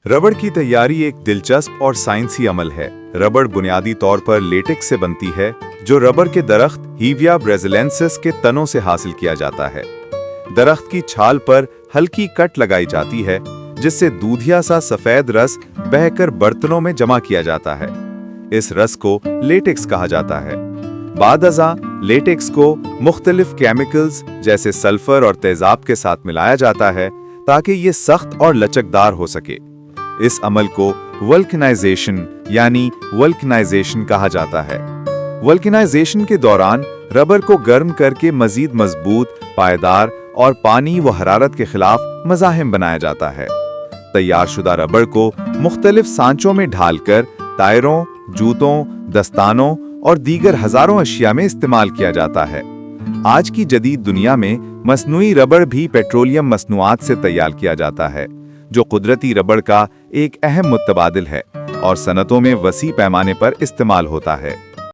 रबड़ की तैयारी एक दिलचस्प और साइंसी अमल है। रबड़ बुनियादी तौर पर लेटेक्स से बनती है, जो रबड़ के दरख्त हीविया ब्राज़िलियेंसिस के तनों से हासिल किया जाता है। दरख्त की छाल पर हल्की कट लगाई जाती है, जिससे दूधिया सा सफेद रस बहकर बर्तनों में जमा किया जाता है। इस रस को लेटेक्स कहा जाता है। बादअज़ां लेटेक्स को मुख्तलिफ केमिकल्स जैसे सल्फर और तेजाब के साथ मिलाया जाता है, ताकि ये सख्त और लचकदार हो सके। इस अमल को वल्कनाइजेशन यानी वल्कनाइजेशन कहा जाता है। वल्कनाइजेशन के दौरान रबर को गर्म करके मजीद मजबूत, पायदार और पानी व हरारत के खिलाफ मज़ाहिम बनाया जाता है। तैयारशुदा रबर को मुख्तलिफ सांचों में ढालकर टायरों, जूतों, दस्तानों और दीगर हजारों अशिया में इस्तेमाल किया जाता है। आज की जदीद दुनिया में मसनूई रबर भी पेट्रोलियम मसनूआत से तैयार किया जाता है, जो कुदरती रबर का एक अहम मुतबादिल है और सनतों में वसी पैमाने पर इस्तेमाल होता है।